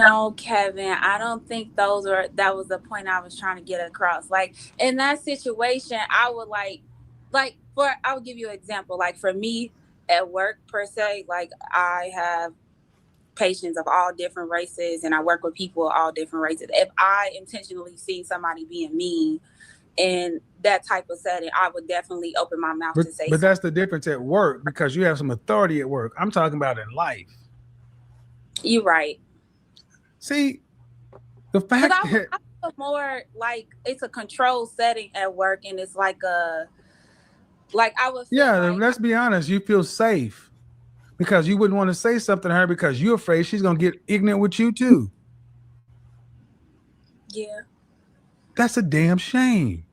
No, Kevin, I don't think that was the point I was trying to get across. Like in that situation, I would I'll give you an example. Like for me at work per se, like I have patients of all different races and I work with people of all different races. If I intentionally see somebody being mean in that type of setting, I would definitely open my mouth to say But something. that's the difference at work because you have some authority at work. I'm talking about in life. You're right. See, the Because fact that I feel more like it's a controlled setting at work and it's like I would feel yeah, like let's be honest, you feel safe because you wouldn't want to say something to her because you're afraid she's gonna get ignorant with you too. yeah. That's a damn shame.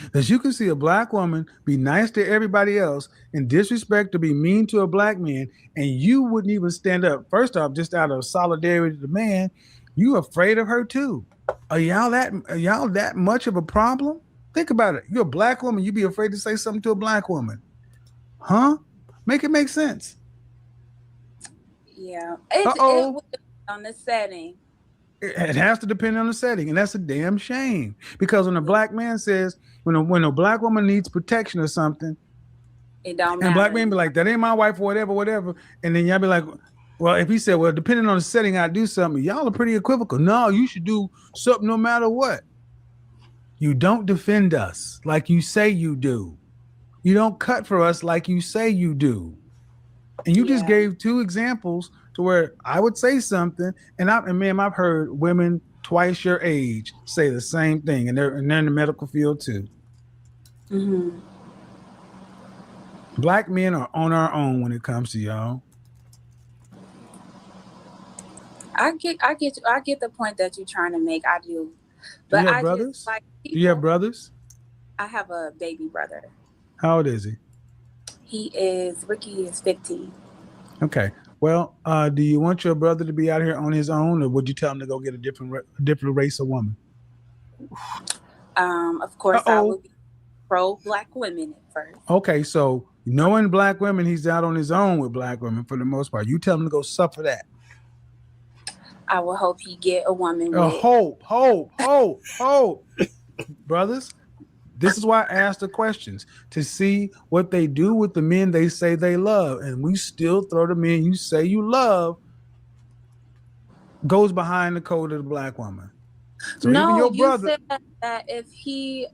Because you can see a black woman be nice to everybody else and disrespect to be mean to a black man, and you wouldn't even stand up. First off, just out of solidarity to the man, you afraid of her too. Are y'all that much of a problem? Think about it. You're a black woman, you be afraid to say something to a black woman. Huh? Make it make sense. Yeah. It Uh-oh. would depend on the setting. It has to depend on the setting, and that's a damn shame. Because when a black man says, when a black woman needs protection or something, It don't and black matter. men be like, that ain't my wife or whatever, whatever. And then y'all be like, well, if he said, well, depending on the setting, I do something, y'all are pretty equivocal. No, you should do something no matter what. You don't defend us like you say you do. You don't cut for us like you say you do. And you just Yeah. gave two examples to where I would say something, and ma'am, I've heard women twice your age say the same thing, and they're in the medical field too. Hmm. Black men are on our own when it comes to y'all. I get the point that you're trying to make. I do. Do But you have I just brothers? like Do you have people. brothers? I have a baby brother. How old is he? Ricky is 15. Okay. Well, do you want your brother to be out here on his own, or would you tell him to go get a different race of woman? Of course I Uh-oh. would be pro black women at first. Okay, so knowing black women, he's out on his own with black women for the most part. You tell him to go suffer that. I will hope he get a woman with. Hope, brothers. This is why I ask the questions to see what they do with the men they say they love, and we still throw the men you say you love goes behind the code of the black woman. So even No, your you brother, said that if he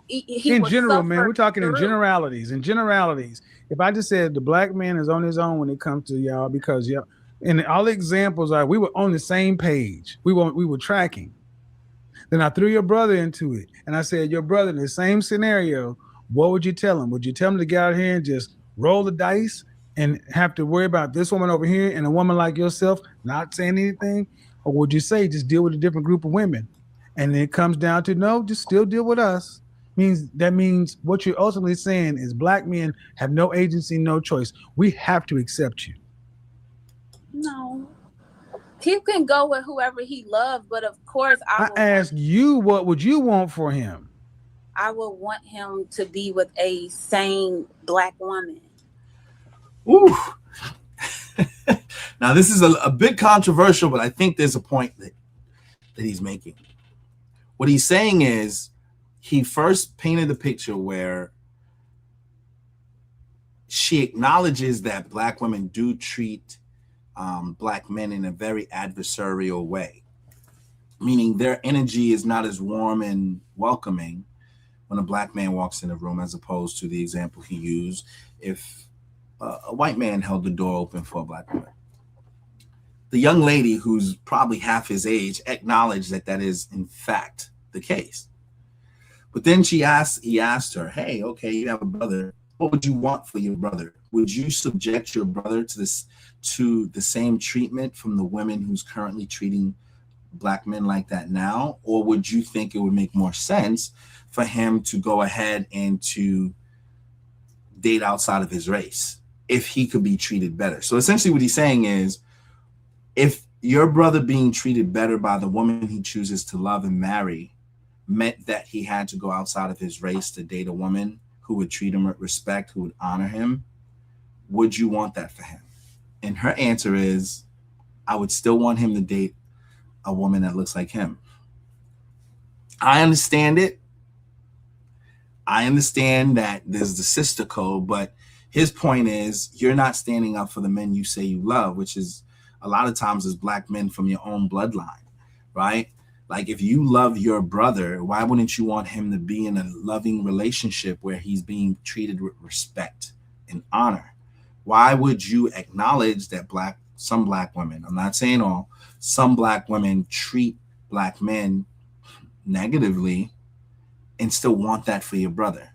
in would general, man, suffer we're talking in through. generalities. In generalities, if I just said the black man is on his own when it comes to y'all, because y'all, and all the examples are we were on the same page. We were tracking. Then I threw your brother into it, and I said, your brother in the same scenario. What would you tell him? Would you tell him to get out here and just roll the dice and have to worry about this woman over here and a woman like yourself not saying anything, or would you say just deal with a different group of women? And it comes down to no, just still deal with us. Means what you're ultimately saying is black men have no agency, no choice. We have to accept you. No, he can go with whoever he loves, but of course, I ask you, what would you want for him? I would want him to be with a sane black woman. Ooh. Now, this is a bit controversial, but I think there's a point that he's making. What he's saying is he first painted the picture where she acknowledges that black women do treat black men in a very adversarial way, meaning their energy is not as warm and welcoming when a black man walks in the room, as opposed to the example he used if a white man held the door open for a black woman. The young lady, who's probably half his age, acknowledged that that is in fact the case. But then he asked her, hey, okay, you have a brother. What would you want for your brother? Would you subject your brother to the same treatment from the women who's currently treating black men like that now? Or would you think it would make more sense for him to go ahead and to date outside of his race if he could be treated better? So essentially what he's saying is, if your brother being treated better by the woman he chooses to love and marry meant that he had to go outside of his race to date a woman who would treat him with respect, who would honor him, would you want that for him? And her answer is, I would still want him to date a woman that looks like him. I understand it. I understand that there's the sister code, but his point is you're not standing up for the men you say you love, which is a lot of times is black men from your own bloodline, right? Like if you love your brother, why wouldn't you want him to be in a loving relationship where he's being treated with respect and honor? Why would you acknowledge that some black women, I'm not saying all, some black women treat black men negatively and still want that for your brother?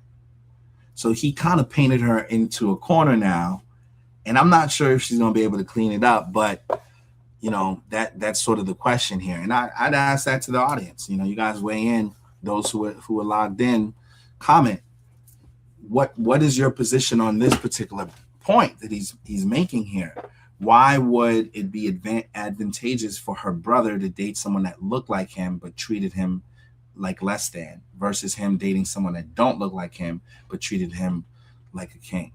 So he kind of painted her into a corner now, and I'm not sure if she's going to be able to clean it up, but you know, that's sort of the question here. And I'd ask that to the audience. You know, you guys weigh in, those who are logged in, comment. What is your position on this particular point that he's making here? Why would it be advantageous for her brother to date someone that looked like him but treated him like less than, versus him dating someone that don't look like him but treated him like a king?